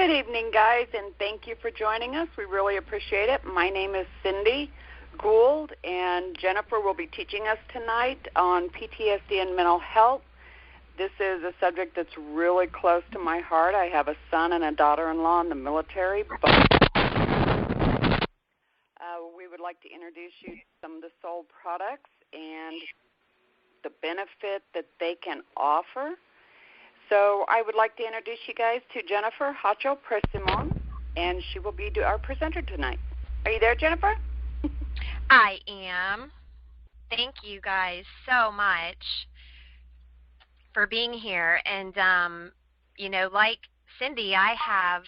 Good evening, guys, and thank you for joining us. We really appreciate it. My name is Cindy Gould, and Jennifer will be teaching us tonight on PTSD and mental health. This is a subject that's really close to my heart. I have a son and a daughter-in-law in the military, but we would like to introduce you to some of the Soul products and the benefit that they can offer. So I would like to introduce you guys to Jennifer Hacho-Presimon, and she will be our presenter tonight. Are you there, Jennifer? I am. Thank you guys so much for being here. And, like Cindy, I have,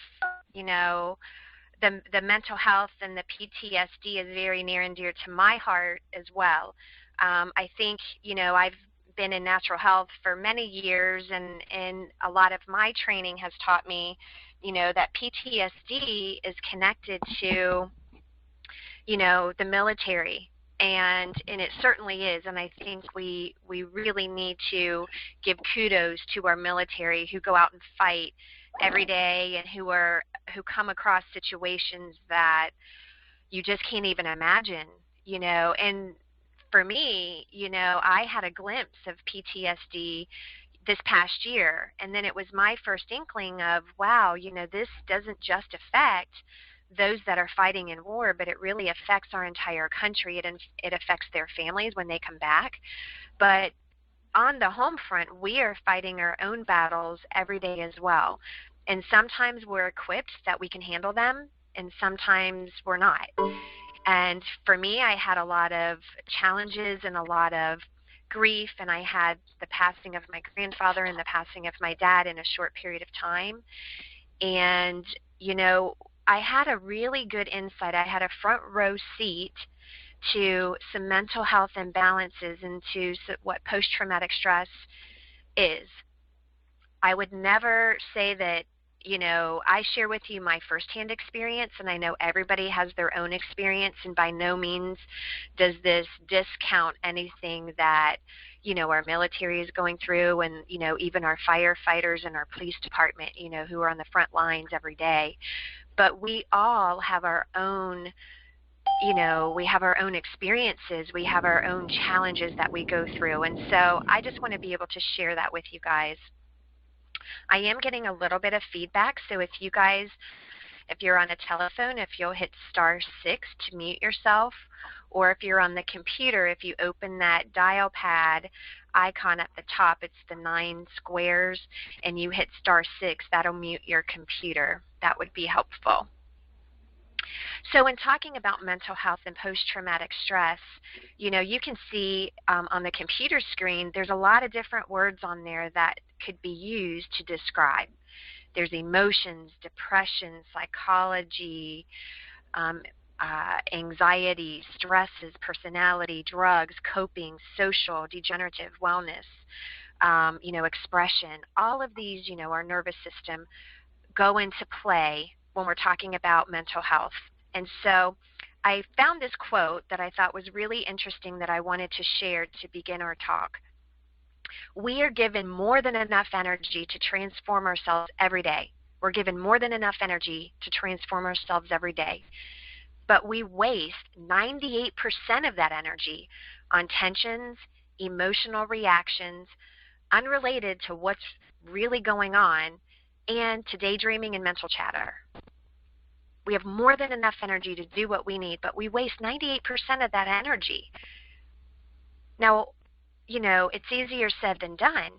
the mental health and the PTSD is very near and dear to my heart as well. I think, I've been in natural health for many years, and a lot of my training has taught me, that PTSD is connected to, the military, and it certainly is. And I think we really need to give kudos to our military who go out and fight every day and who come across situations that you just can't even imagine, and for me, I had a glimpse of PTSD this past year, and then it was my first inkling of, wow, this doesn't just affect those that are fighting in war, but it really affects our entire country. It affects their families when they come back. But on the home front, we are fighting our own battles every day as well. And sometimes we're equipped that we can handle them, and sometimes we're not. And for me, I had a lot of challenges and a lot of grief, and I had the passing of my grandfather and the passing of my dad in a short period of time. And, I had a really good insight. I had a front row seat to some mental health imbalances and to what post-traumatic stress is. I would never say that, I share with you my firsthand experience, and I know everybody has their own experience, and by no means does this discount anything that, our military is going through, and, even our firefighters and our police department, who are on the front lines every day. But we all have our own, we have our own experiences, we have our own challenges that we go through, and so I just want to be able to share that with you guys. I am getting a little bit of feedback, so if you're on a telephone, if you'll hit *6 to mute yourself, or if you're on the computer, if you open that dial pad icon at the top, it's the 9 squares, and you hit *6, that'll mute your computer. That would be helpful. So in talking about mental health and post-traumatic stress, you can see on the computer screen, there's a lot of different words on there that could be used to describe. There's emotions, depression, psychology, anxiety, stresses, personality, drugs, coping, social, degenerative, wellness, expression. All of these, our nervous system go into play when we're talking about mental health. And so I found this quote that I thought was really interesting that I wanted to share to begin our talk. We are given more than enough energy to transform ourselves every day. We're given more than enough energy to transform ourselves every day. But we waste 98% of that energy on tensions, emotional reactions, unrelated to what's really going on, and to daydreaming and mental chatter. We have more than enough energy to do what we need, but we waste 98% of that energy. Now, it's easier said than done.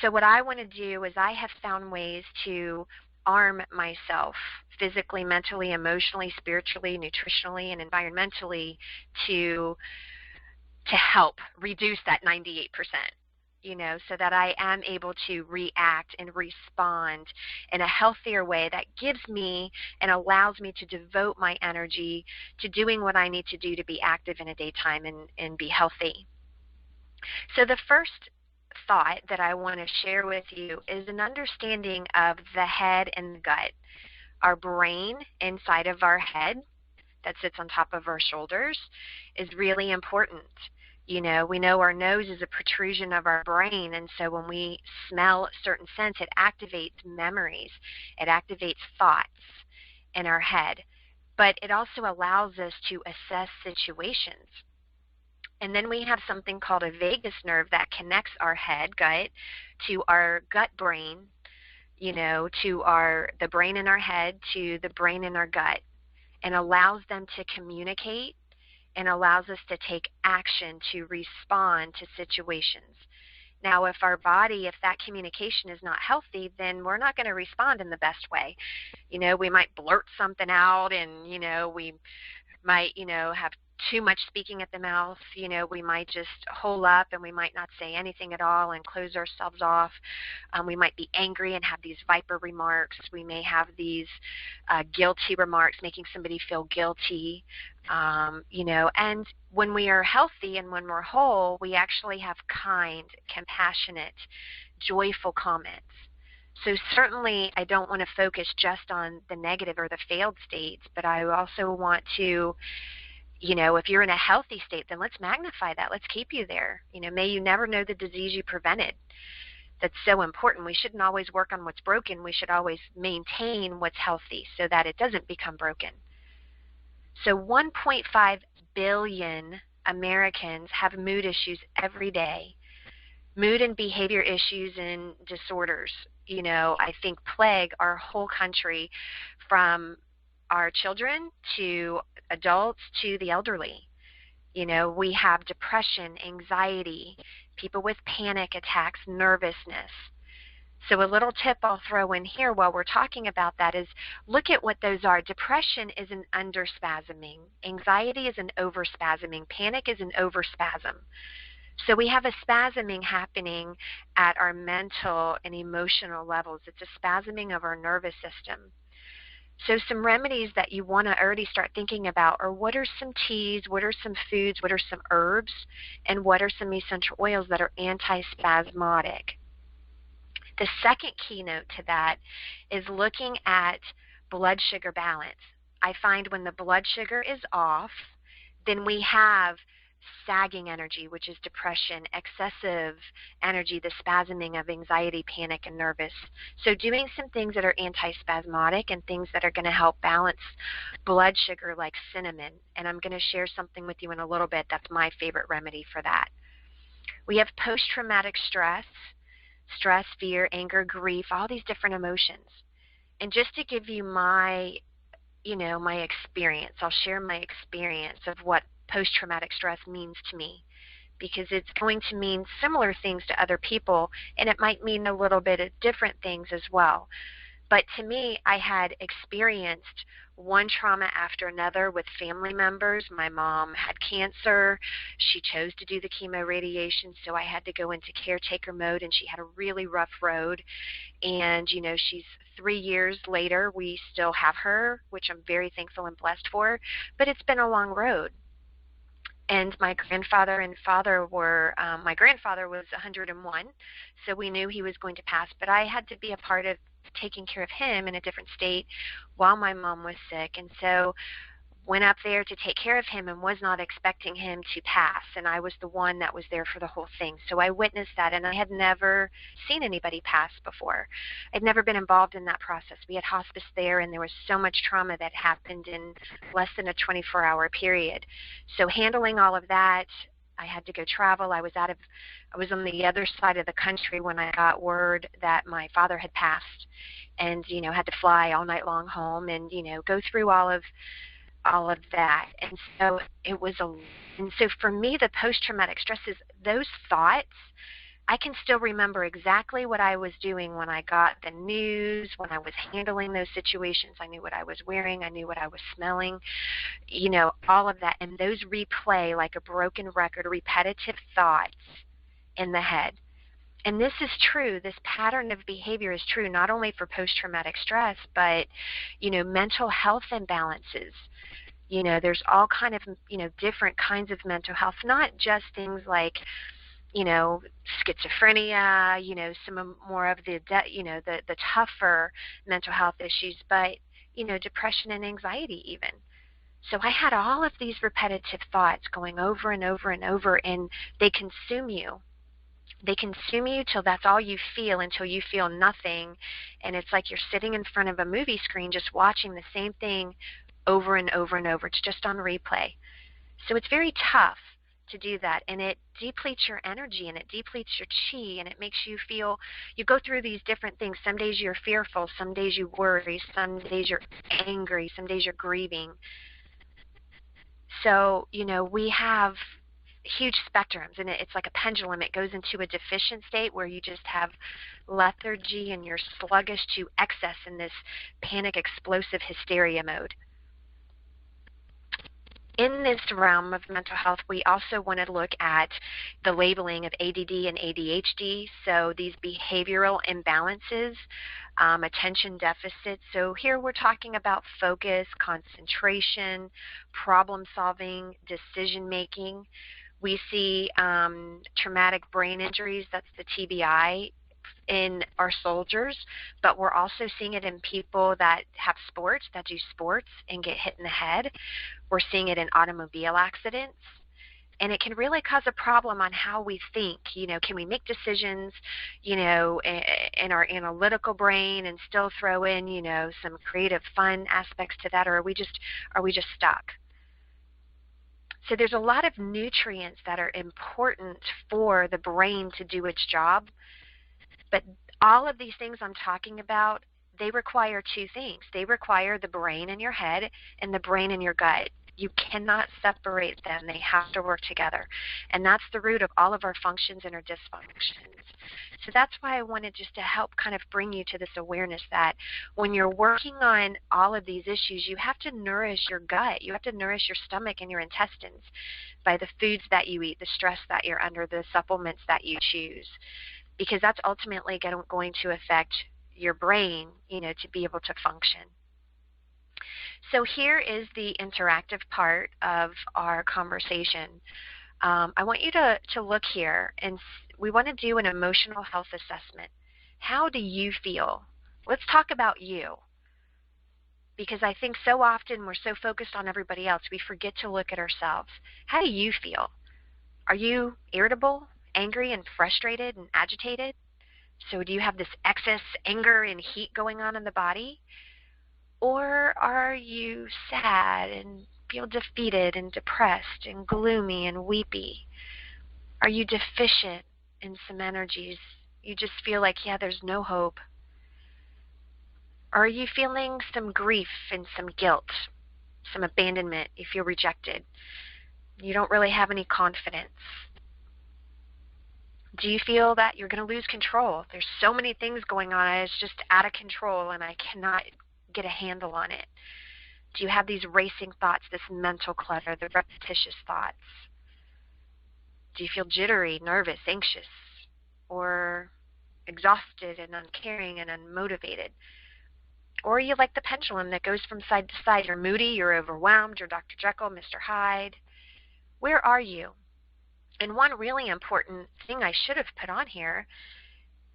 So what I want to do is I have found ways to arm myself physically, mentally, emotionally, spiritually, nutritionally, and environmentally to help reduce that 98%. So that I am able to react and respond in a healthier way that gives me and allows me to devote my energy to doing what I need to do to be active in a daytime and be healthy. So the first thought that I want to share with you is an understanding of the head and the gut. Our brain inside of our head that sits on top of our shoulders is really important. We know our nose is a protrusion of our brain, and so when we smell certain scents, it activates memories, it activates thoughts in our head, but it also allows us to assess situations. And then we have something called a vagus nerve that connects our head, gut, to our gut brain, to the brain in our head, to the brain in our gut, and allows them to communicate and allows us to take action to respond to situations. Now, if that communication is not healthy, then we're not going to respond in the best way. We might blurt something out, and, we might, have too much speaking at the mouth. We might just hole up and we might not say anything at all and close ourselves off. We might be angry and have these viper remarks. We may have these guilty remarks, making somebody feel guilty. And when we are healthy and when we're whole, we actually have kind, compassionate, joyful comments. So certainly I don't want to focus just on the negative or the failed states, but I also want to, if you're in a healthy state, then let's magnify that. Let's keep you there. May you never know the disease you prevented. That's so important. We shouldn't always work on what's broken. We should always maintain what's healthy so that it doesn't become broken. So 1.5 billion Americans have mood issues every day. Mood and behavior issues and disorders, I think plague our whole country, from our children to adults to the elderly. We have depression, anxiety, people with panic attacks, nervousness. So a little tip I'll throw in here while we're talking about that is look at what those are. Depression is an underspasming. Anxiety is an overspasming. Panic is an overspasm. So we have a spasming happening at our mental and emotional levels. It's a spasming of our nervous system. So some remedies that you want to already start thinking about are what are some teas, what are some foods, what are some herbs, and what are some essential oils that are antispasmodic. The second keynote to that is looking at blood sugar balance. I find when the blood sugar is off, then we have sagging energy, which is depression, excessive energy, the spasming of anxiety, panic, and nervous. So doing some things that are antispasmodic and things that are going to help balance blood sugar, like cinnamon. And I'm going to share something with you in a little bit. That's my favorite remedy for that. We have post-traumatic stress, fear, anger, grief, all these different emotions. And just to give you my experience, I'll share my experience of what post-traumatic stress means to me, because it's going to mean similar things to other people, and it might mean a little bit of different things as well. But to me, I had experienced one trauma after another with family members. My mom had cancer. She chose to do the chemo radiation, so I had to go into caretaker mode, and she had a really rough road. And, she's 3 years later, we still have her, which I'm very thankful and blessed for, but it's been a long road. And my grandfather and father were, my grandfather was 101, so we knew he was going to pass, but I had to be a part of taking care of him in a different state while my mom was sick. And so went up there to take care of him and was not expecting him to pass, and I was the one that was there for the whole thing. So I witnessed that, and I had never seen anybody pass before. I'd never been involved in that process. We had hospice there, and there was so much trauma that happened in less than a 24-hour period. So handling all of that, I had to go travel. I was on the other side of the country when I got word that my father had passed, and had to fly all night long home and go through all of that. And so for me, the post-traumatic stress is those thoughts. I can still remember exactly what I was doing when I got the news, when I was handling those situations. I knew what I was wearing. I knew what I was smelling, all of that. And those replay like a broken record, repetitive thoughts in the head. And this is true. This pattern of behavior is true not only for post-traumatic stress, but, mental health imbalances. There's all kind of, different kinds of mental health, not just things like, schizophrenia, some more of the tougher mental health issues, but, depression and anxiety even. So I had all of these repetitive thoughts going over and over and over, and they consume you. They consume you till that's all you feel, until you feel nothing. And it's like you're sitting in front of a movie screen just watching the same thing over and over and over. It's just on replay. So it's very tough to do that, and it depletes your energy, and it depletes your chi, and it makes you feel, you go through these different things. Some days you're fearful, some days you worry, some days you're angry, some days you're grieving. So, we have huge spectrums, and it's like a pendulum. It goes into a deficient state where you just have lethargy and you're sluggish to excess in this panic, explosive hysteria mode. In this realm of mental health, we also want to look at the labeling of ADD and ADHD, so these behavioral imbalances, attention deficits. So here we're talking about focus, concentration, problem solving, decision making. We see traumatic brain injuries, that's the TBI, in our soldiers, but we're also seeing it in people that have sports, that do sports and get hit in the head. We're seeing it in automobile accidents. And it can really cause a problem on how we think. Can we make decisions, in our analytical brain and still throw in, some creative, fun aspects to that, or are we just stuck? So there's a lot of nutrients that are important for the brain to do its job. But all of these things I'm talking about, they require two things. They require the brain in your head and the brain in your gut. You cannot separate them. They have to work together. And that's the root of all of our functions and our dysfunctions. So that's why I wanted just to help kind of bring you to this awareness that when you're working on all of these issues, you have to nourish your gut. You have to nourish your stomach and your intestines by the foods that you eat, the stress that you're under, the supplements that you choose, because that's ultimately going to affect your brain, to be able to function. So here is the interactive part of our conversation. I want you to look here, and we want to do an emotional health assessment. How do you feel? Let's talk about you, because I think so often we're so focused on everybody else, we forget to look at ourselves. How do you feel? Are you irritable, angry, and frustrated and agitated? So do you have this excess anger and heat going on in the body? Or are you sad and feel defeated and depressed and gloomy and weepy? Are you deficient in some energies? You just feel like, there's no hope. Or are you feeling some grief and some guilt, some abandonment? You feel rejected. You don't really have any confidence. Do you feel that you're going to lose control? There's so many things going on, it's just out of control and I cannot get a handle on it. Do you have these racing thoughts, this mental clutter, the repetitious thoughts? Do you feel jittery, nervous, anxious, or exhausted and uncaring and unmotivated? Or are you like the pendulum that goes from side to side? You're moody, you're overwhelmed, you're Dr. Jekyll, Mr. Hyde. Where are you? And one really important thing I should have put on here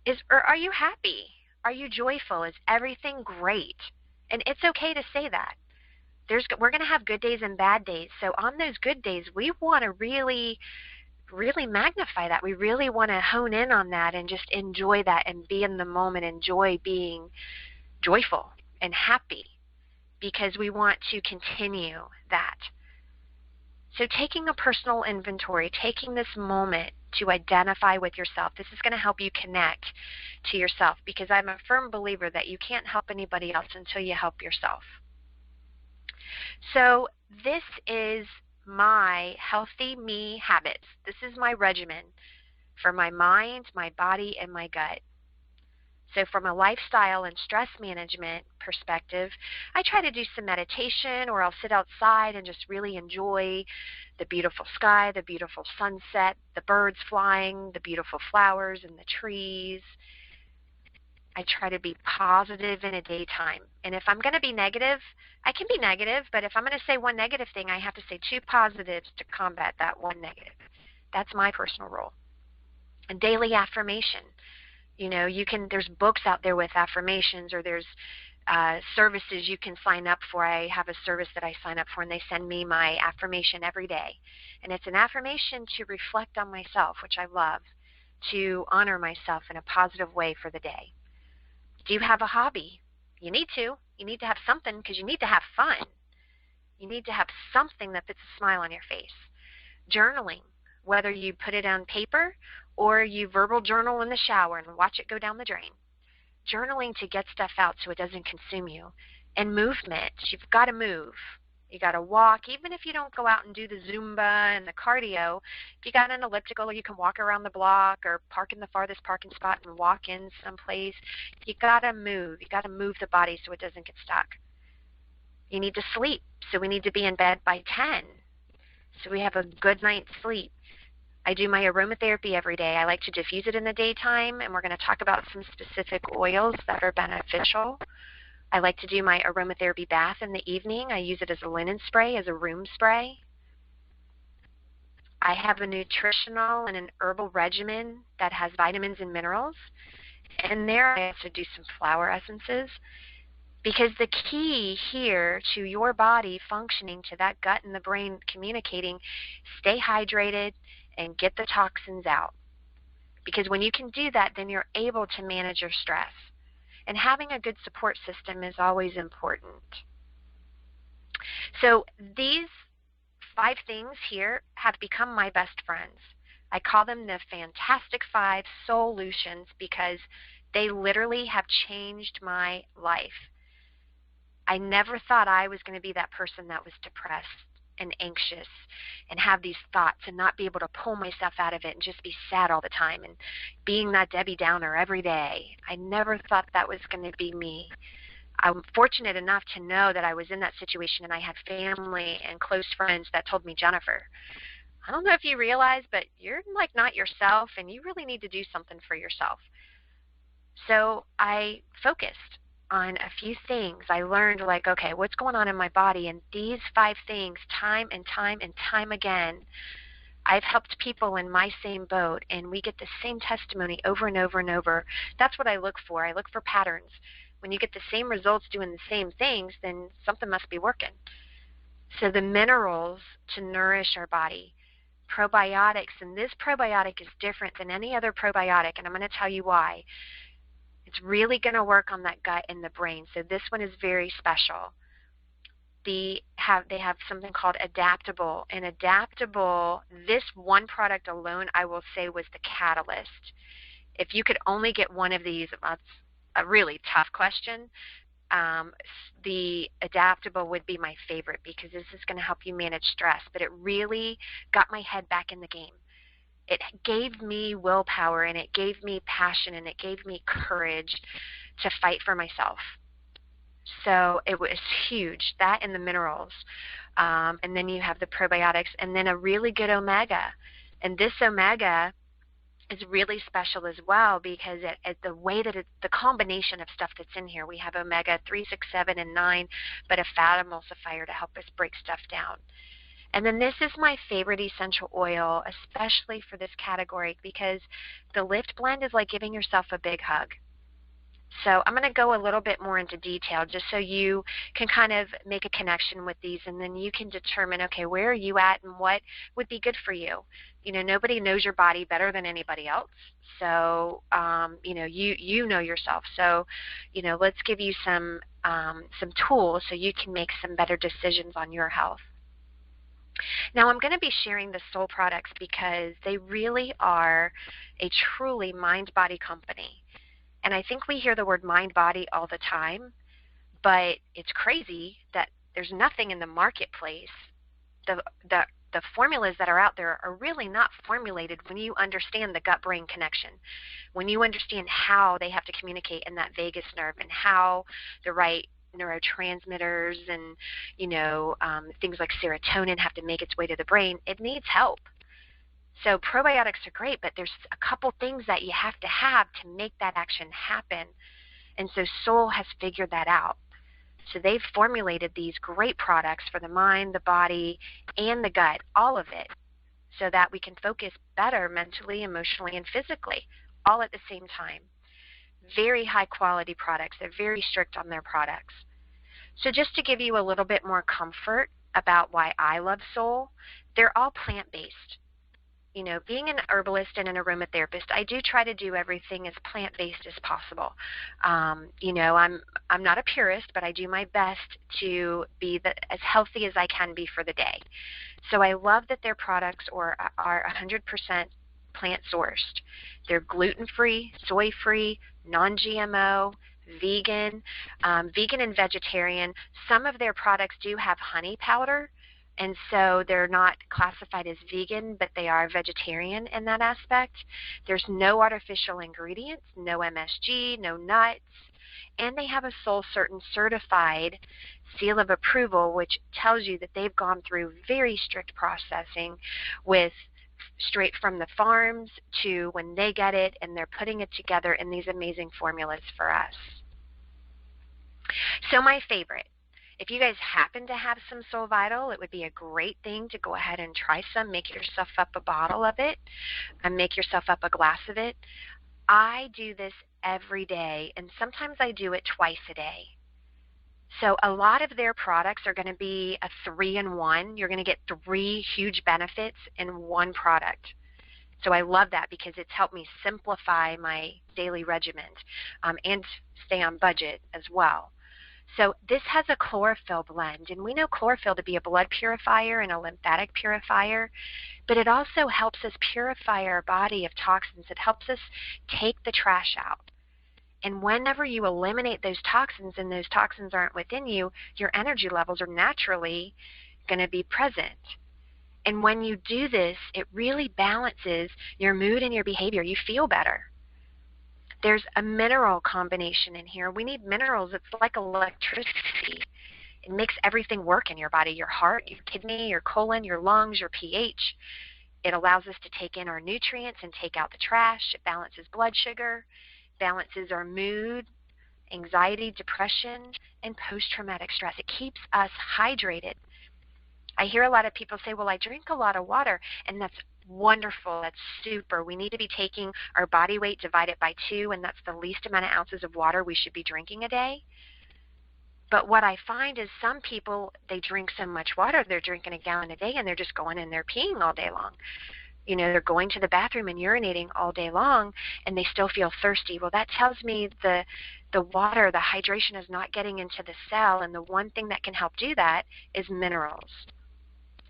is, are you happy? Are you joyful? Is everything great? And it's okay to say that. We're going to have good days and bad days. So on those good days, we want to really, really magnify that. We really want to hone in on that and just enjoy that and be in the moment, enjoy being joyful and happy, because we want to continue that. So taking a personal inventory, taking this moment to identify with yourself, this is going to help you connect to yourself, because I'm a firm believer that you can't help anybody else until you help yourself. So this is my healthy me habits. This is my regimen for my mind, my body, and my gut. So from a lifestyle and stress management perspective, I try to do some meditation, or I'll sit outside and just really enjoy the beautiful sky, the beautiful sunset, the birds flying, the beautiful flowers and the trees. I try to be positive in a daytime. And if I'm going to be negative, I can be negative, but if I'm going to say one negative thing, I have to say two positives to combat that one negative. That's my personal rule. A daily affirmation. There's books out there with affirmations, or there's services you can sign up for. I have a service that I sign up for, and they send me my affirmation every day. And it's an affirmation to reflect on myself, which I love, to honor myself in a positive way for the day. Do you have a hobby? You need to. You need to have something because you need to have fun. You need to have something that puts a smile on your face. Journaling, whether you put it on paper or you verbal journal in the shower and watch it go down the drain. Journaling to get stuff out so it doesn't consume you. And movement. You've got to move. You got to walk. Even if you don't go out and do the Zumba and the cardio, if you got an elliptical, or you can walk around the block or park in the farthest parking spot and walk in someplace. You got to move. You got to move the body so it doesn't get stuck. You need to sleep. So we need to be in bed by 10. So we have a good night's sleep. I do my aromatherapy every day. I like to diffuse it in the daytime, and we're going to talk about some specific oils that are beneficial. I like to do my aromatherapy bath in the evening. I use it as a linen spray, as a room spray. I have a nutritional and an herbal regimen that has vitamins and minerals. And there I also do some flower essences, because the key here to your body functioning, to that gut and the brain communicating, stay hydrated and get the toxins out. Because when you can do that, then you're able to manage your stress. And having a good support system is always important. So these 5 things here have become my best friends. I call them the Fantastic 5 SolleScents because they literally have changed my life. I never thought I was going to be that person that was depressed and anxious and have these thoughts and not be able to pull myself out of it and just be sad all the time and being that Debbie Downer every day. I never thought that was going to be me. I'm fortunate enough to know that I was in that situation, and I had family and close friends that told me, Jennifer, I don't know if you realize, but you're like not yourself, and you really need to do something for yourself. So I focused on a few things. I learned, like, okay, what's going on in my body? And these 5 things, time and time and time again, I've helped people in my same boat, and we get the same testimony over and over and over. That's what I look for. I look for patterns. When you get the same results doing the same things, then something must be working. So the minerals to nourish our body, probiotics, and this probiotic is different than any other probiotic, and I'm going to tell you why. It's really going to work on that gut and the brain. So this one is very special. They have something called Adaptable. And Adaptable, this one product alone, I will say, was the catalyst. If you could only get one of these, that's a really tough question. The Adaptable would be my favorite because this is going to help you manage stress. But it really got my head back in the game. It gave me willpower, and it gave me passion, and it gave me courage to fight for myself. So it was huge, that and the minerals. And then you have the probiotics, and then a really good omega. And this omega is really special as well because the way that the combination of stuff that's in here, we have omega 3, 6, 7, and 9, but a fat emulsifier to help us break stuff down. And then this is my favorite essential oil, especially for this category, because the Lift Blend is like giving yourself a big hug. So I'm going to go a little bit more into detail just so you can kind of make a connection with these, and then you can determine, okay, where are you at and what would be good for you. You know, nobody knows your body better than anybody else. So, you know, you know yourself. So, you know, let's give you some tools so you can make some better decisions on your health. Now, I'm going to be sharing the Soul products because they really are a truly mind-body company. And I think we hear the word mind-body all the time, but it's crazy that there's nothing in the marketplace. The formulas that are out there are really not formulated when you understand the gut-brain connection, when you understand how they have to communicate in that vagus nerve and how the right neurotransmitters and, you know, things like serotonin have to make its way to the brain. It needs help. So probiotics are great, but there's a couple things that you have to make that action happen. And so Soul has figured that out. So they've formulated these great products for the mind, the body, and the gut, all of it, so that we can focus better mentally, emotionally, and physically, all at the same time. very high quality products. They're very strict on their products. So just to give you a little bit more comfort about why I love Soul, they're all plant-based. You know, being an herbalist and an aromatherapist, I do try to do everything as plant-based as possible. You know, I'm not a purist, but I do my best to be as healthy as I can be for the day. So I love that their products are 100% plant sourced. They're gluten-free, soy-free, non-GMO, vegan, vegan and vegetarian. Some of their products do have honey powder, and so they're not classified as vegan, but they are vegetarian in that aspect. There's no artificial ingredients, no MSG, no nuts, and they have a SolleScents certified seal of approval, which tells you that they've gone through very strict processing with straight from the farms to when they get it, and they're putting it together in these amazing formulas for us. So my favorite, if you guys happen to have some Soul Vital, it would be a great thing to go ahead and try some. Make yourself up a bottle of it and make yourself up a glass of it. I do this every day, and sometimes I do it twice a day. So a lot of their products are going to be a 3-in-1. You're going to get 3 huge benefits in one product. So I love that because it's helped me simplify my daily regimen and stay on budget as well. So this has a chlorophyll blend, and we know chlorophyll to be a blood purifier and a lymphatic purifier, but it also helps us purify our body of toxins. It helps us take the trash out. And whenever you eliminate those toxins and those toxins aren't within you, your energy levels are naturally going to be present. And when you do this, it really balances your mood and your behavior. You feel better. There's a mineral combination in here. We need minerals. It's like electricity. It makes everything work in your body, your heart, your kidney, your colon, your lungs, your pH. It allows us to take in our nutrients and take out the trash. It balances blood sugar, balances our mood, anxiety, depression, and post-traumatic stress. It keeps us hydrated. I hear a lot of people say, well, I drink a lot of water, and that's wonderful. That's super. We need to be taking our body weight divided by 2, and that's the least amount of ounces of water we should be drinking a day. But what I find is some people, they drink so much water, they're drinking a gallon a day, and they're just going in there peeing all day long. You know, they're going to the bathroom and urinating all day long, and they still feel thirsty. Well, that tells me the water, the hydration is not getting into the cell, and the one thing that can help do that is minerals.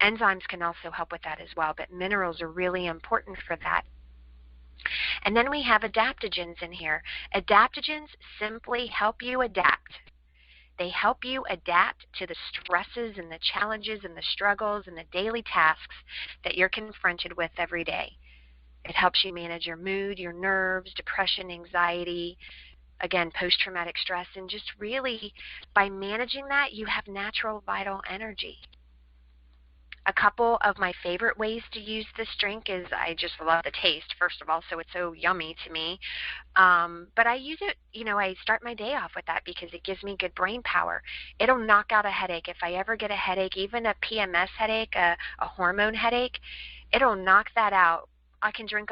Enzymes can also help with that as well, but minerals are really important for that. And then we have adaptogens in here. Adaptogens simply help you adapt. They help you adapt to the stresses and the challenges and the struggles and the daily tasks that you're confronted with every day. It helps you manage your mood, your nerves, depression, anxiety, again, post-traumatic stress, and just really by managing that, you have natural vital energy. A couple of my favorite ways to use this drink is I just love the taste, first of all, so it's so yummy to me. But I use it, you know, I start my day off with that because it gives me good brain power. It'll knock out a headache. If I ever get a headache, even a PMS headache, a hormone headache, it'll knock that out. I can drink,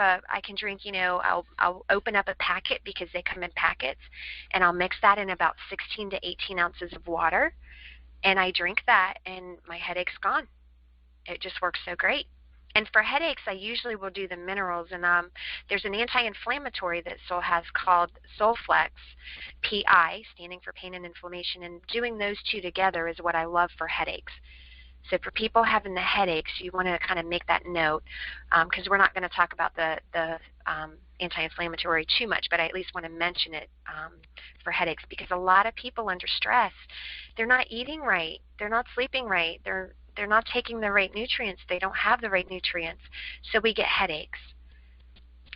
you know, I'll open up a packet because they come in packets, and I'll mix that in about 16 to 18 ounces of water, and I drink that, and my headache's gone. It just works so great. And for headaches, I usually will do the minerals. And there's an anti-inflammatory that Soul has called SolleFlex, PI, standing for pain and inflammation. And doing those two together is what I love for headaches. So for people having the headaches, you want to kind of make that note, because we're not going to talk about the anti-inflammatory too much, but I at least want to mention it for headaches, because a lot of people under stress, they're not eating right, they're not sleeping right, they're not taking the right nutrients, they don't have the right nutrients, so we get headaches.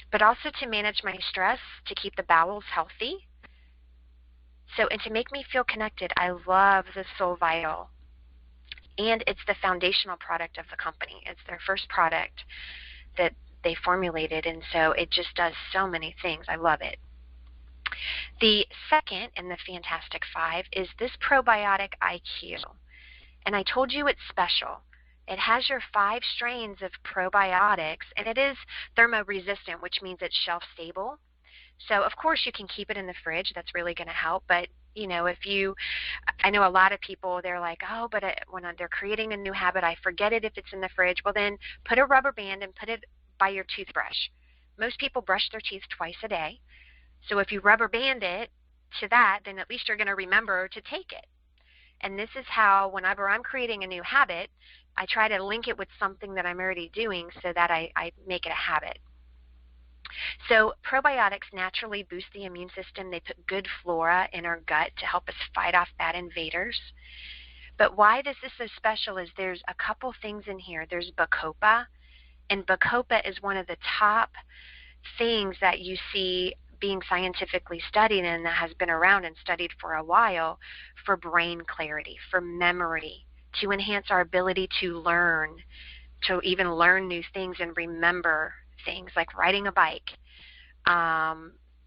But also to manage my stress, to keep the bowels healthy, and to make me feel connected, I love the Soul Vital. And it's the foundational product of the company. It's their first product that they formulated, and so it just does so many things. I love it. The second in the Fantastic Five is this Probiotic IQ. And I told you it's special. It has your 5 strains of probiotics, and it is thermo-resistant, which means it's shelf-stable. So of course you can keep it in the fridge. That's really going to help. But I know a lot of people, they're like, oh, but when they're creating a new habit, I forget it if it's in the fridge. Well, then put a rubber band and put it by your toothbrush. Most people brush their teeth twice a day. So if you rubber band it to that, then at least you're going to remember to take it. And this is how, whenever I'm creating a new habit, I try to link it with something that I'm already doing so that I make it a habit. So probiotics naturally boost the immune system. They put good flora in our gut to help us fight off bad invaders. But why this is so special is there's a couple things in here. There's Bacopa, and Bacopa is one of the top things that you see being scientifically studied and that has been around and studied for a while for brain clarity, for memory, to enhance our ability to learn, to even learn new things and remember things like riding a bike,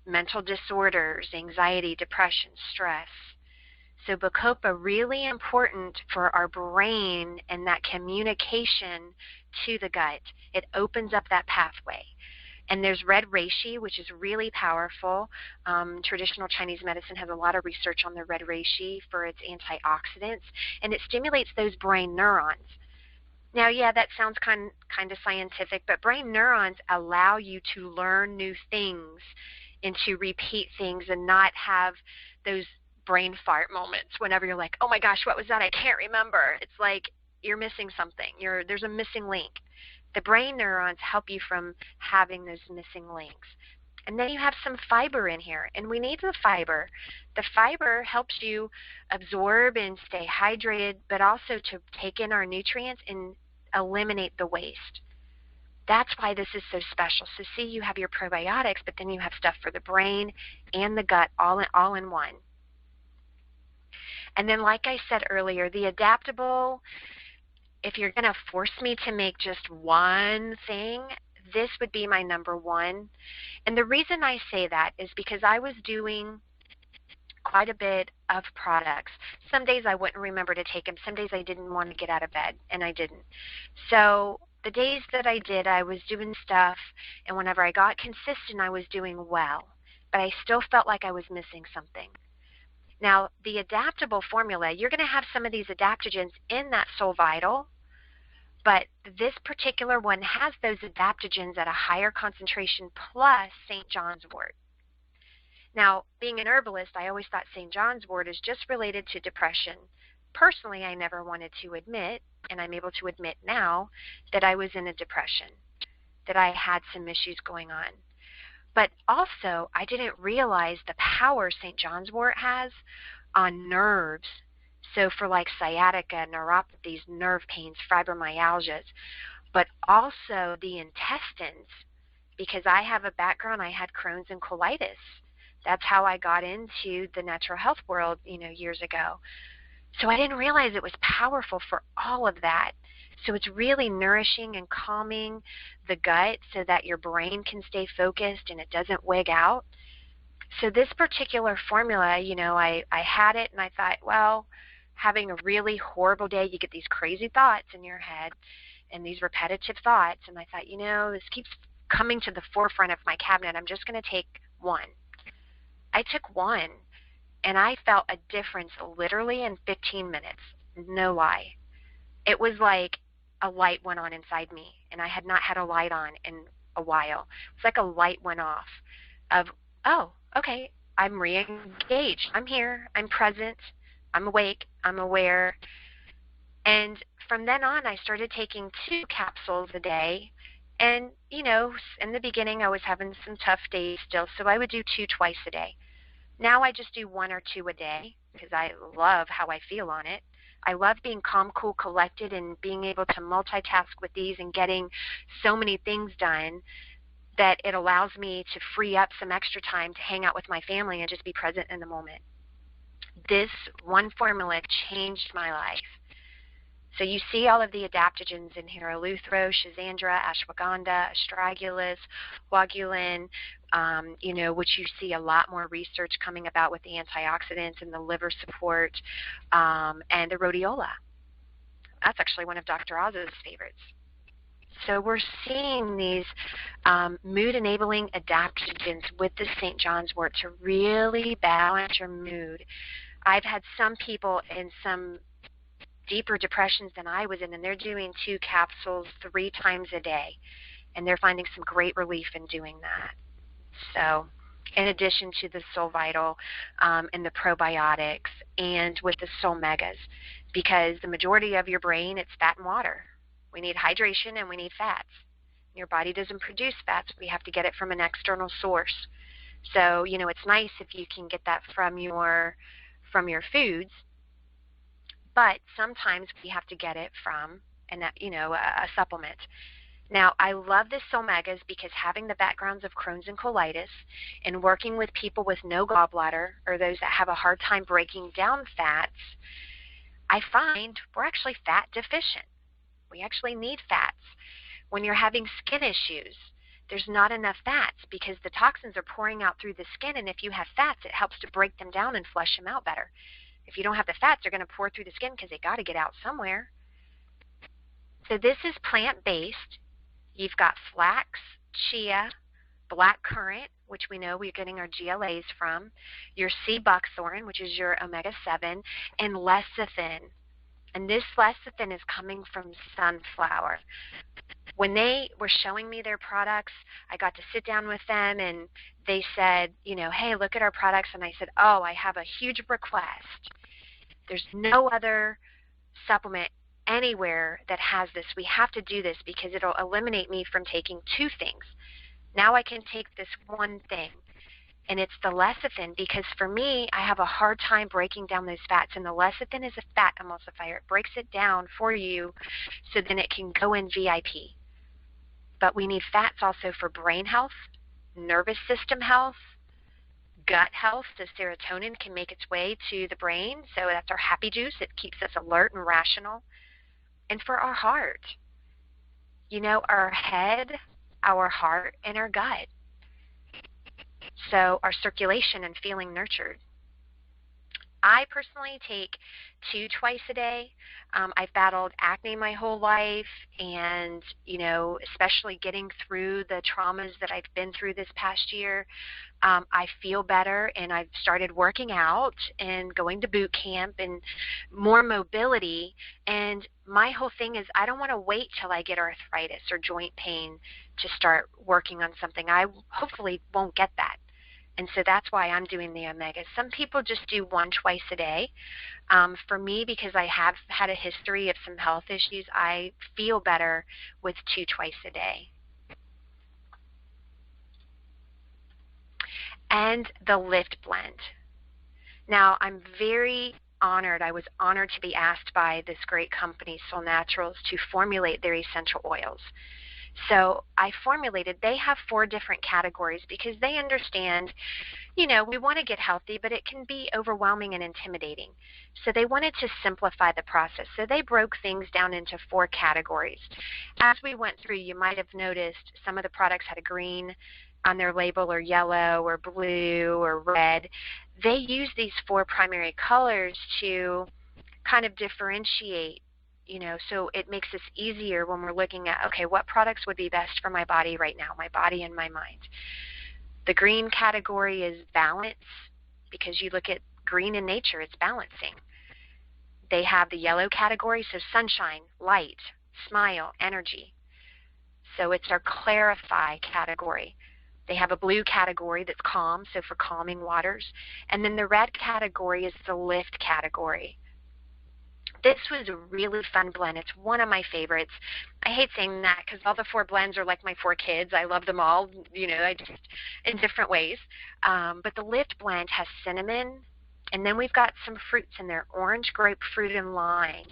mental disorders, anxiety, depression, stress. So Bacopa really important for our brain and that communication to the gut. It opens up that pathway. And there's red reishi, which is really powerful. Traditional Chinese medicine has a lot of research on the red reishi for its antioxidants, and it stimulates those brain neurons. Now, yeah, that sounds kind of scientific, but brain neurons allow you to learn new things and to repeat things and not have those brain fart moments whenever you're like, oh my gosh, what was that? I can't remember. It's like you're missing something. There's a missing link. The brain neurons help you from having those missing links. And then you have some fiber in here, and we need the fiber. The fiber helps you absorb and stay hydrated, but also to take in our nutrients and eliminate the waste. That's why this is so special. So see, you have your probiotics, but then you have stuff for the brain and the gut all in one. And then, like I said earlier, the adaptable, if you're going to force me to make just one thing, this would be my number one. And the reason I say that is because I was doing quite a bit of products. Some days I wouldn't remember to take them. Some days I didn't want to get out of bed, and I didn't. So the days that I did, I was doing stuff, and whenever I got consistent, I was doing well. But I still felt like I was missing something. Now, the adaptable formula, you're going to have some of these adaptogens in that Soul Vital, but this particular one has those adaptogens at a higher concentration plus St. John's wort. Now, being an herbalist, I always thought St. John's wort is just related to depression. Personally, I never wanted to admit, and I'm able to admit now, that I was in a depression, that I had some issues going on. But also, I didn't realize the power St. John's wort has on nerves. So for like sciatica, neuropathies, nerve pains, fibromyalgias, but also the intestines, because I have a background, I had Crohn's and colitis. That's how I got into the natural health world, years ago. So I didn't realize it was powerful for all of that. So it's really nourishing and calming the gut so that your brain can stay focused and it doesn't wig out. So this particular formula, I had it and I thought, well, having a really horrible day, you get these crazy thoughts in your head and these repetitive thoughts. And I thought, this keeps coming to the forefront of my cabinet. I'm just going to take one. I took one and I felt a difference literally in 15 minutes. No lie. It was like a light went on inside me, and I had not had a light on in a while. It's like a light went off of, oh, okay, I'm re-engaged. I'm here. I'm present. I'm awake. I'm aware. And from then on, I started taking 2 capsules a day. And, in the beginning, I was having some tough days still, so I would do 2 twice a day. Now I just do 1 or 2 a day because I love how I feel on it. I love being calm, cool, collected, and being able to multitask with these and getting so many things done that it allows me to free up some extra time to hang out with my family and just be present in the moment. This one formula changed my life. So you see all of the adaptogens in here: eleuthero, schizandra, ashwagandha, astragalus, wagulin, which you see a lot more research coming about with the antioxidants and the liver support, and the rhodiola. That's actually one of Dr. Oz's favorites. So we're seeing these mood-enabling adaptogens with the St. John's wort to really balance your mood. I've had some people in some deeper depressions than I was in, and they're doing 2 capsules 3 times a day, and they're finding some great relief in doing that. So in addition to the Soul Vital and the probiotics and with the Soul Megas, because the majority of your brain, it's fat and water. We need hydration and we need fats. Your body doesn't produce fats. We have to get it from an external source. So, it's nice if you can get that from your foods, but sometimes we have to get it from a supplement. Now, I love the Soul Megas because having the backgrounds of Crohn's and colitis and working with people with no gallbladder or those that have a hard time breaking down fats, I find we're actually fat deficient. We actually need fats. When you're having skin issues, there's not enough fats because the toxins are pouring out through the skin, and if you have fats, it helps to break them down and flush them out better. If you don't have the fats, they're going to pour through the skin because they got to get out somewhere. So this is plant-based. You've got flax, chia, black currant, which we know we're getting our GLAs from, your sea buckthorn, which is your omega-7, and lecithin. And this lecithin is coming from sunflower. When they were showing me their products, I got to sit down with them, and they said, hey, look at our products. And I said, oh, I have a huge request. There's no other supplement anywhere that has this. We have to do this because it'll eliminate me from taking 2 things. Now I can take this one thing, and it's the lecithin, because for me, I have a hard time breaking down those fats, and the lecithin is a fat emulsifier. It breaks it down for you so then it can go in VIP. But we need fats also for brain health, nervous system health, gut health, so serotonin can make its way to the brain. So that's our happy juice. It keeps us alert and rational. And for our heart, our head, our heart, and our gut. So our circulation and feeling nurtured. I personally take 2 twice a day. I've battled acne my whole life, and, especially getting through the traumas that I've been through this past year, I feel better, and I've started working out and going to boot camp and more mobility. And my whole thing is I don't want to wait till I get arthritis or joint pain to start working on something. I hopefully won't get that. And so that's why I'm doing the omegas. Some people just do 1 twice a day. For me, because I have had a history of some health issues, I feel better with 2 twice a day. And the Lift Blend. Now, I'm very honored. I was honored to be asked by this great company, Soul Naturals, to formulate their essential oils. So I formulated, they have 4 different categories because they understand, we want to get healthy, but it can be overwhelming and intimidating. So they wanted to simplify the process. So they broke things down into 4 categories. As we went through, you might have noticed some of the products had a green on their label, or yellow, or blue, or red. They use these 4 primary colors to kind of differentiate, so it makes this easier when we're looking at, okay, what products would be best for my body right now, my body and my mind. The green category is balance, because you look at green in nature, it's balancing. They have the yellow category, so sunshine, light, smile, energy. So it's our clarify category. They have a blue category that's calm, so for calming waters. And then the red category is the lift category. This was a really fun blend. It's one of my favorites. I hate saying that because all the 4 blends are like my 4 kids. I love them all, I just in different ways. But the Lift blend has cinnamon, and then we've got some fruits in there, orange, grapefruit, and lime.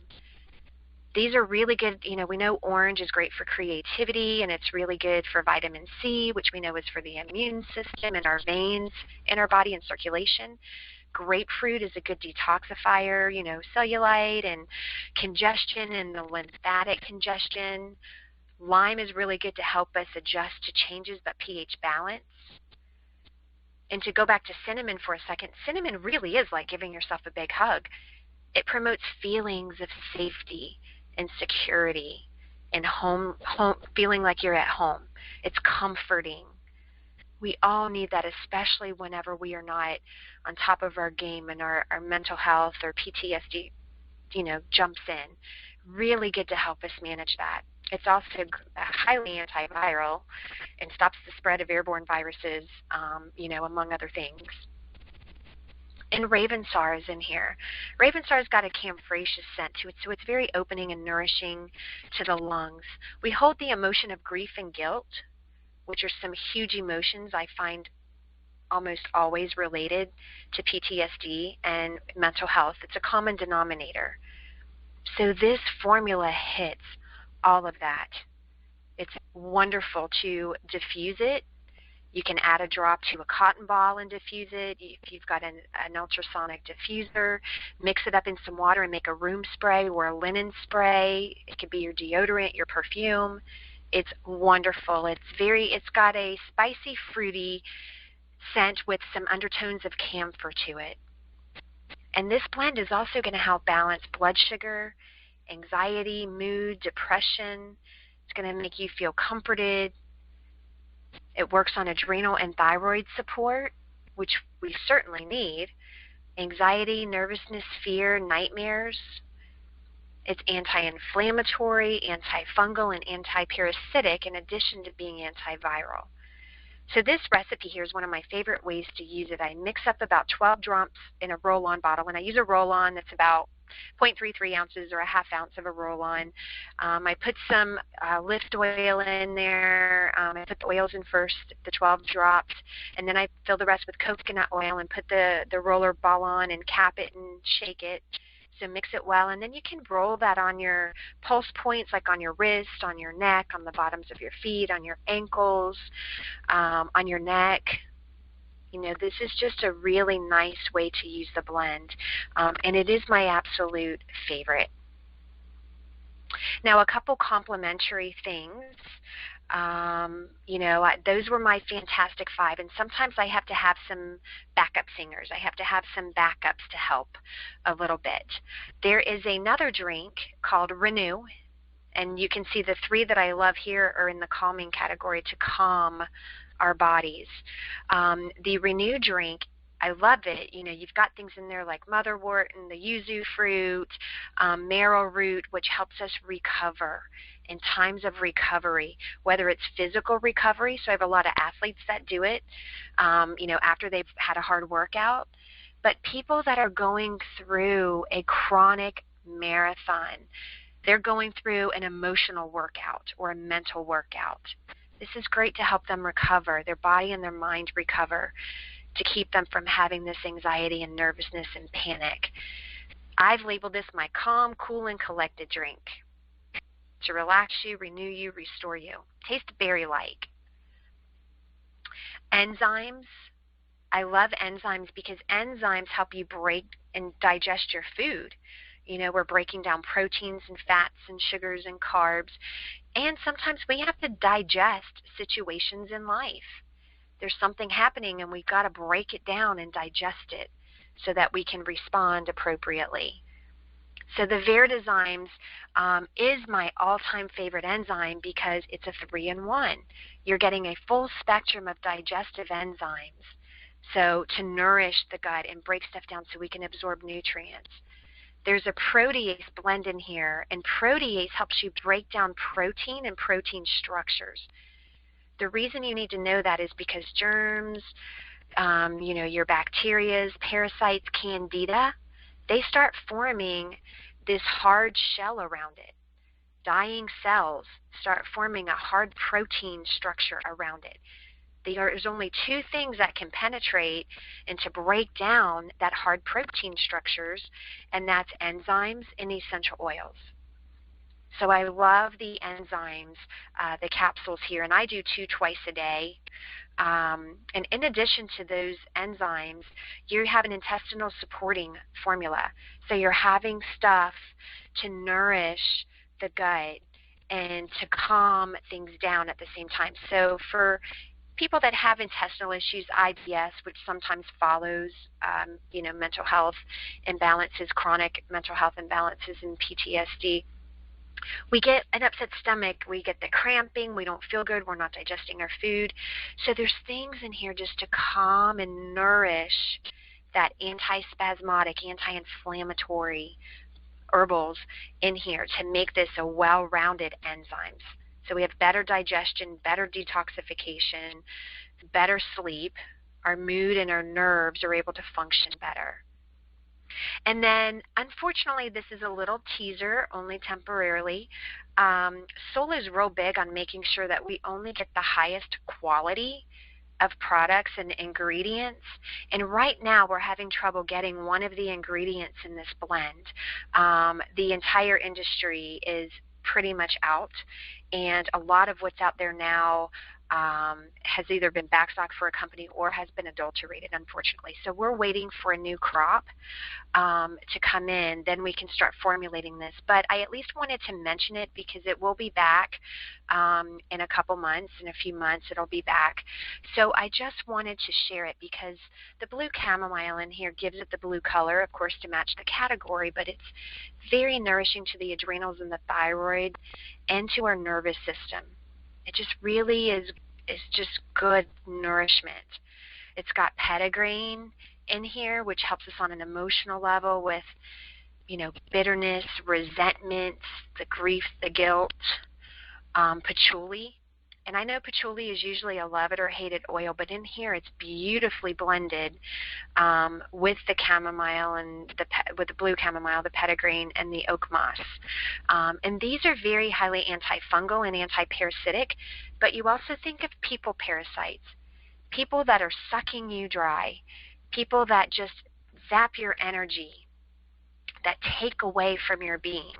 These are really good. We know orange is great for creativity, and it's really good for vitamin C, which we know is for the immune system and our veins in our body and circulation. Grapefruit is a good detoxifier, cellulite and congestion and the lymphatic congestion. Lime is really good to help us adjust to changes but pH balance. And to go back to cinnamon for a second, cinnamon really is like giving yourself a big hug. It promotes feelings of safety and security and home, feeling like you're at home. It's comforting. We all need that, especially whenever we are not on top of our game and our mental health or PTSD, jumps in. Really good to help us manage that. It's also highly antiviral and stops the spread of airborne viruses, among other things. And Ravenstar is in here. Ravenstar's got a camphoraceous scent to it, so it's very opening and nourishing to the lungs. We hold the emotion of grief and guilt, which are some huge emotions I find almost always related to PTSD and mental health. It's a common denominator. So this formula hits all of that. It's wonderful to diffuse it. You can add a drop to a cotton ball and diffuse it. If you've got an ultrasonic diffuser, mix it up in some water and make a room spray or a linen spray. It could be your deodorant, your perfume. It's wonderful. It's got a spicy, fruity scent with some undertones of camphor to it. And this blend is also going to help balance blood sugar, anxiety, mood, depression. It's going to make you feel comforted. It works on adrenal and thyroid support, which we certainly need. Anxiety, nervousness, fear, nightmares. It's anti-inflammatory, antifungal, and antiparasitic in addition to being antiviral. So this recipe here is one of my favorite ways to use it. I mix up about 12 drops in a roll-on bottle, and I use a roll-on that's about 0.33 ounces or a half ounce of a roll-on. I put some lift oil in there. I put the oils in first, the 12 drops, and then I fill the rest with coconut oil and put the roller ball on and cap it and shake it. So mix it well, and then you can roll that on your pulse points, like on your wrist, on your neck, on the bottoms of your feet, on your ankles, on your neck. This is just a really nice way to use the blend, and it is my absolute favorite. Now, a couple complimentary things. Those were my fantastic 5, and sometimes I have to have some backup singers. I have to have some backups to help a little bit. There is another drink called Renew, and you can see the 3 that I love here are in the calming category to calm our bodies. The Renew drink, I love it. You've got things in there like motherwort and the yuzu fruit, marrow root, which helps us recover in times of recovery, whether it's physical recovery. So I have a lot of athletes that do it, after they've had a hard workout. But people that are going through a chronic marathon, they're going through an emotional workout or a mental workout. This is great to help them recover, their body and their mind recover, to keep them from having this anxiety and nervousness and panic. I've labeled this my calm, cool, and collected drink to relax you, renew you, restore you. Tastes berry-like. Enzymes. I love enzymes because enzymes help you break and digest your food. We're breaking down proteins and fats and sugars and carbs. And sometimes we have to digest situations in life. There's something happening and we've got to break it down and digest it so that we can respond appropriately. So the Verdezymes is my all-time favorite enzyme because it's a 3-in-1. You're getting a full spectrum of digestive enzymes, so to nourish the gut and break stuff down so we can absorb nutrients. There's a protease blend in here, and protease helps you break down protein and protein structures. The reason you need to know that is because germs, your bacteria, parasites, candida, they start forming this hard shell around it. Dying cells start forming a hard protein structure around it. There's only 2 things that can penetrate and to break down that hard protein structures, and that's enzymes and essential oils. So I love the enzymes, the capsules here, and I do 2 twice a day. And in addition to those enzymes, you have an intestinal supporting formula. So you're having stuff to nourish the gut and to calm things down at the same time. So for people that have intestinal issues, IBS, which sometimes follows, mental health imbalances, chronic mental health imbalances, and PTSD, We get an upset stomach, we get the cramping, we don't feel good, we're not digesting our food. So there's things in here just to calm and nourish that anti-spasmodic, anti-inflammatory herbals in here to make this a well-rounded enzymes. So we have better digestion, better detoxification, better sleep. Our mood and our nerves are able to function better. And then, unfortunately, this is a little teaser, only temporarily. Soul is real big on making sure that we only get the highest quality of products and ingredients. And right now, we're having trouble getting one of the ingredients in this blend. The entire industry is pretty much out, and a lot of what's out there now has either been backstock for a company or has been adulterated, unfortunately. So we're waiting for a new crop to come in, then we can start formulating this. But I at least wanted to mention it because it will be back in a couple months. In a few months, it'll be back. So I just wanted to share it because the blue chamomile in here gives it the blue color, of course, to match the category, but it's very nourishing to the adrenals and the thyroid and to our nervous system. It just really is just good nourishment. It's got petitgrain in here, which helps us on an emotional level with, bitterness, resentment, the grief, the guilt. Patchouli. And I know patchouli is usually a love it or hate it oil, but in here it's beautifully blended with the chamomile and with the blue chamomile, the petitgrain, and the oak moss. And these are very highly antifungal and antiparasitic, but you also think of people parasites, people that are sucking you dry, people that just zap your energy, that take away from your being.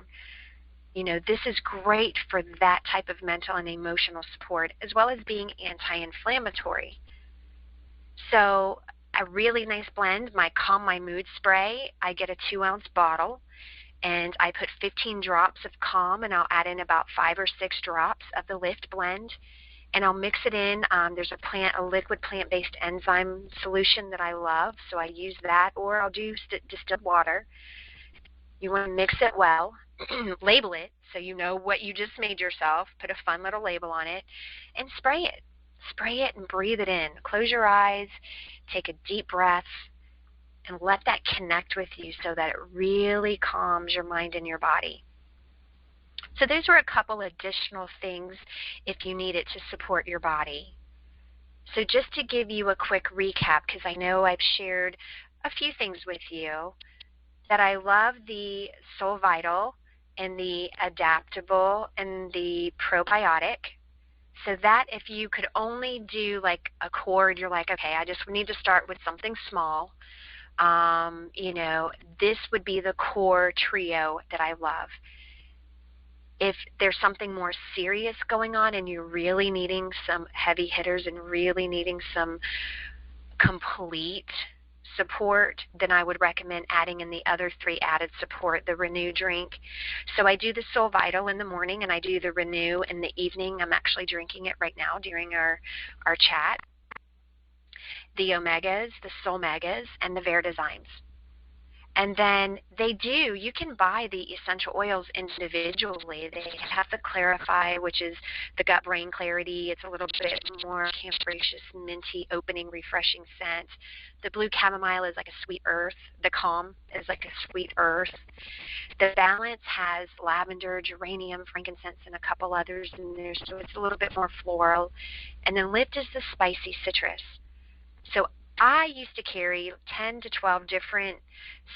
This is great for that type of mental and emotional support, as well as being anti-inflammatory. So a really nice blend, my Calm My Mood spray, I get a 2-ounce bottle, and I put 15 drops of Calm, and I'll add in about 5 or 6 drops of the Lift blend, and I'll mix it in. There's a liquid plant-based enzyme solution that I love, so I use that, or I'll do distilled water. You want to mix it well, label it so you know what you just made yourself, put a fun little label on it, and spray it. Spray it and breathe it in. Close your eyes, take a deep breath, and let that connect with you so that it really calms your mind and your body. So those were a couple additional things if you need it to support your body. So just to give you a quick recap, because I know I've shared a few things with you, that I love the Soul Vital and the Adaptable and the Probiotic. So that if you could only do like a cord, you're like, okay, I just need to start with something small. This would be the core trio that I love. If there's something more serious going on and you're really needing some heavy hitters and really needing some complete support, then I would recommend adding in the other 3 added support, the Renew drink. So I do the Soul Vital in the morning and I do the Renew in the evening. I'm actually drinking it right now during our chat. The Omegas, the Soul Megas, and the Verdezymes. And then you can buy the essential oils individually. They have the Clarify, which is the gut-brain clarity. It's a little bit more camperaceous, minty, opening, refreshing scent. The blue chamomile is like a sweet earth. The Calm is like a sweet earth. The Balance has lavender, geranium, frankincense, and a couple others in there, so it's a little bit more floral. And then Lift is the spicy citrus. So I used to carry 10 to 12 different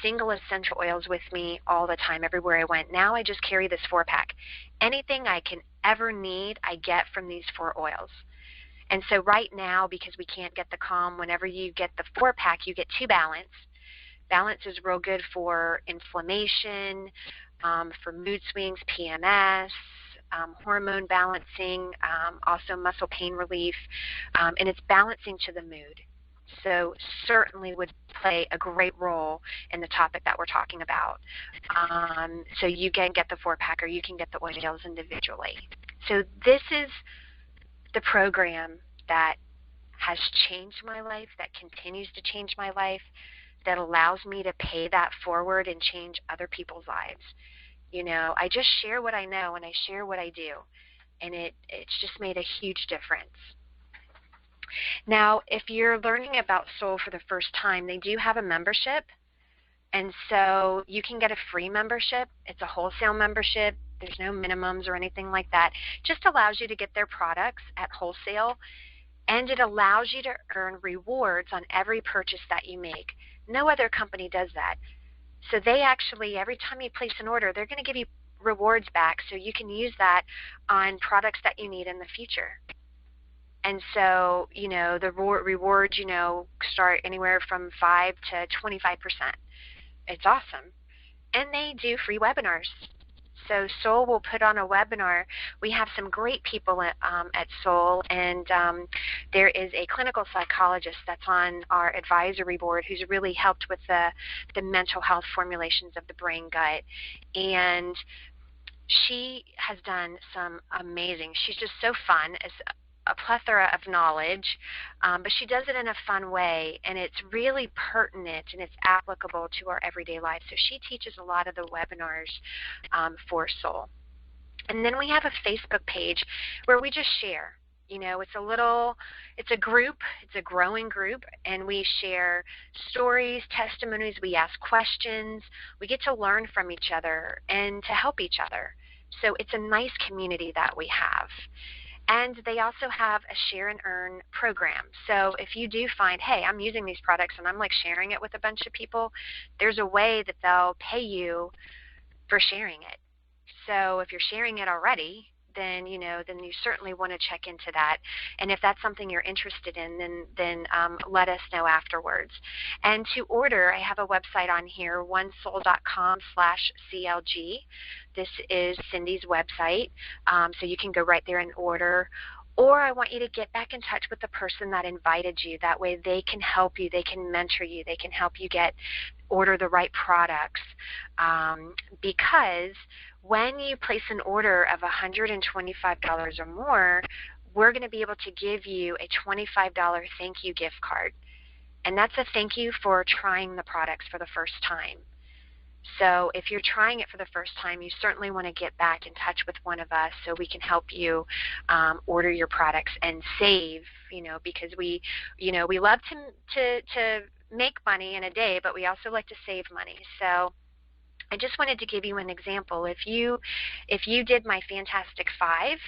single essential oils with me all the time, everywhere I went. Now I just carry this 4-pack. Anything I can ever need, I get from these 4 oils. And so right now, because we can't get the Calm, whenever you get the 4-pack, you get 2 Balance. Balance is real good for inflammation, for mood swings, PMS, hormone balancing, also muscle pain relief, and it's balancing to the mood. So certainly would play a great role in the topic that we're talking about. So you can get the 4-pack or you can get the oils individually. So this is the program that has changed my life, that continues to change my life, that allows me to pay that forward and change other people's lives. I just share what I know and I share what I do, and it's just made a huge difference. Now, if you're learning about Soul for the first time, they do have a membership, and so you can get a free membership. It's a wholesale membership. There's no minimums or anything like that. It just allows you to get their products at wholesale, and it allows you to earn rewards on every purchase that you make. No other company does that. So they actually, every time you place an order, they're going to give you rewards back so you can use that on products that you need in the future. And so, the rewards, start anywhere from 5 to 25%. It's awesome. And they do free webinars. So Soul will put on a webinar. We have some great people at Soul, and there is a clinical psychologist that's on our advisory board who's really helped with the mental health formulations of the brain gut. And she has done some amazing, she's just so fun, as a plethora of knowledge, but she does it in a fun way, and it's really pertinent and it's applicable to our everyday life. So she teaches a lot of the webinars for Soul. And then we have a Facebook page where we just share. It's a group, it's a growing group, and we share stories, testimonies, we ask questions, we get to learn from each other and to help each other. So it's a nice community that we have. And they also have a share and earn program. So if you do find, hey, I'm using these products and I'm like sharing it with a bunch of people, there's a way that they'll pay you for sharing it. So if you're sharing it already, then you certainly want to check into that. And if that's something you're interested in, then let us know afterwards. And to order, I have a website on here, onesoul.com/CLG. This is Cindy's website, so you can go right there and order. Or I want you to get back in touch with the person that invited you. That way they can help you, they can mentor you, they can help you order the right products. Because when you place an order of $125 or more, we're going to be able to give you a $25 thank you gift card. And that's a thank you for trying the products for the first time. So if you're trying it for the first time, you certainly want to get back in touch with one of us so we can help you order your products and save, because we love to make money in a day, but we also like to save money. So I just wanted to give you an example. If you did my Fantastic 5,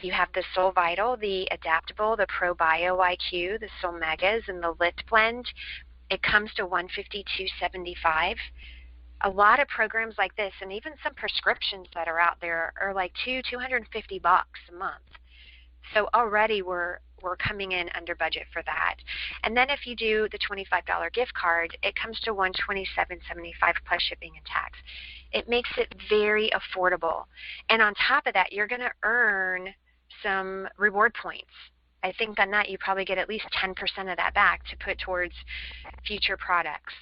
you have the Soul Vital, the Adaptable, the Pro Bio IQ, the Soul Megas, and the Lit Blend. It comes to $152.75. A lot of programs like this, and even some prescriptions that are out there, are like $250 a month. So already we're coming in under budget for that. And then if you do the $25 gift card, it comes to $127.75 plus shipping and tax. It makes it very affordable. And on top of that, you're going to earn some reward points. I think on that you probably get at least 10% of that back to put towards future products.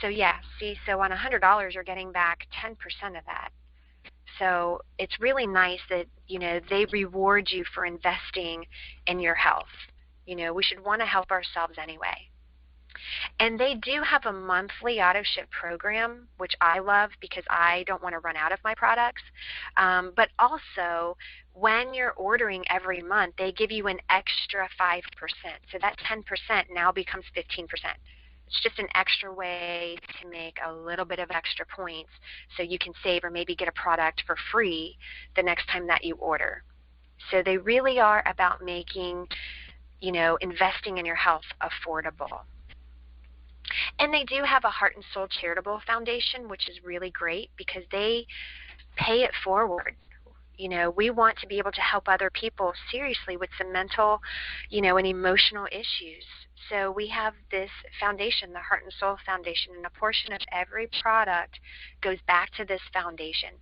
So yeah, so on $100 you're getting back 10% of that. So it's really nice that, they reward you for investing in your health. We should want to help ourselves anyway. And they do have a monthly auto ship program, which I love because I don't want to run out of my products. But also, when you're ordering every month, they give you an extra 5%. So that 10% now becomes 15%. It's just an extra way to make a little bit of extra points so you can save or maybe get a product for free the next time that you order. So they really are about making, investing in your health affordable. And they do have a Heart and Soul Charitable Foundation, which is really great because they pay it forward. We want to be able to help other people seriously with some mental, and emotional issues. So we have this foundation, the Heart and Soul Foundation, and a portion of every product goes back to this foundation.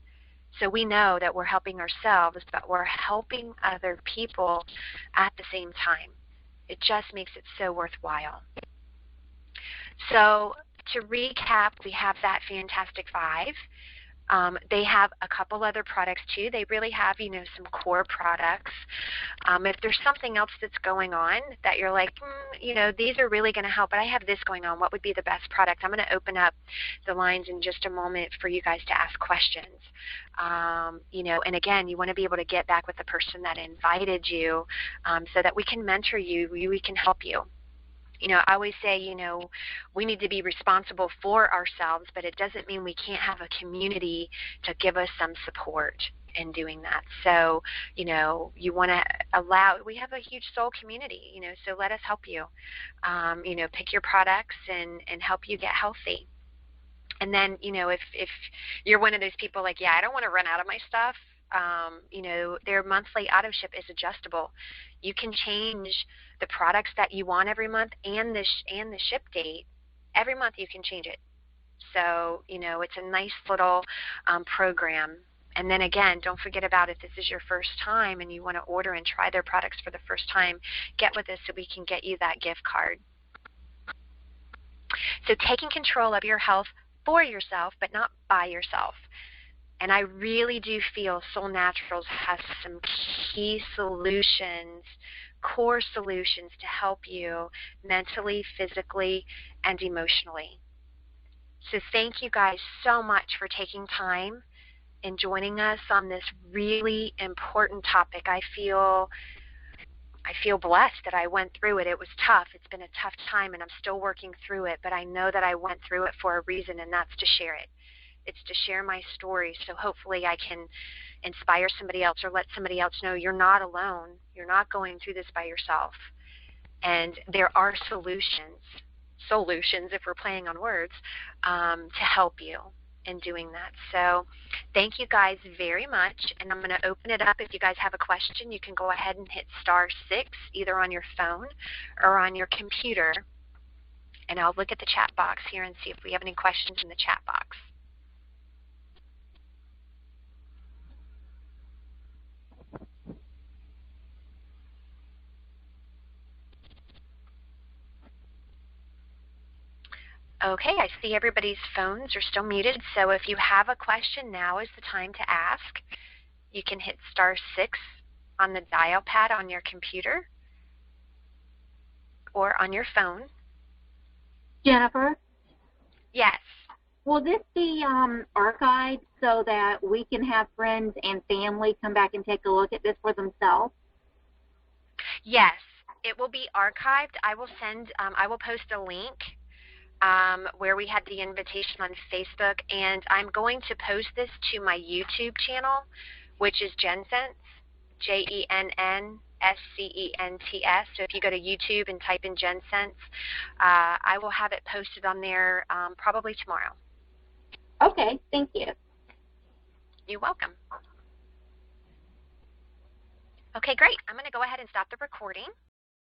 So we know that we're helping ourselves, but we're helping other people at the same time. It just makes it so worthwhile. So to recap, we have that Fantastic 5. They have a couple other products too. They really have, some core products. If there's something else that's going on that you're like, these are really going to help, but I have this going on, what would be the best product? I'm going to open up the lines in just a moment for you guys to ask questions. And again, you want to be able to get back with the person that invited you so that we can mentor you, we can help you. I always say, we need to be responsible for ourselves, but it doesn't mean we can't have a community to give us some support in doing that. So, you want to we have a huge soul community, so let us help you, pick your products and help you get healthy. And then, if you're one of those people like, I don't want to run out of my stuff, their monthly auto ship is adjustable. You can change the products that you want every month and the ship date. Every month you can change it. So, it's a nice little program. And then again, don't forget about if this is your first time and you want to order and try their products for the first time, get with us so we can get you that gift card. So taking control of your health for yourself, but not by yourself. And I really do feel Soul Naturals has some key solutions, core solutions to help you mentally, physically, and emotionally. So thank you guys so much for taking time and joining us on this really important topic. I feel blessed that I went through it. It was tough. It's been a tough time, and I'm still working through it, but I know that I went through it for a reason, and that's to share it. It's to share my story, so hopefully I can inspire somebody else or let somebody else know you're not alone. You're not going through this by yourself. And there are solutions if we're playing on words, to help you in doing that. So thank you guys very much, and I'm going to open it up. If you guys have a question, you can go ahead and hit *6 either on your phone or on your computer, and I'll look at the chat box here and see if we have any questions in the chat box. Okay, I see everybody's phones are still muted, so if you have a question, now is the time to ask. You can hit *6 on the dial pad on your computer or on your phone. Jennifer? Yes. Will this be archived so that we can have friends and family come back and take a look at this for themselves? Yes, it will be archived. I will post a link where we had the invitation on Facebook, and I'm going to post this to my YouTube channel, which is JenScents, JenScents. So if you go to YouTube and type in JenScents, I will have it posted on there probably tomorrow. Okay, thank you. You're welcome. Okay, great. I'm going to go ahead and stop the recording.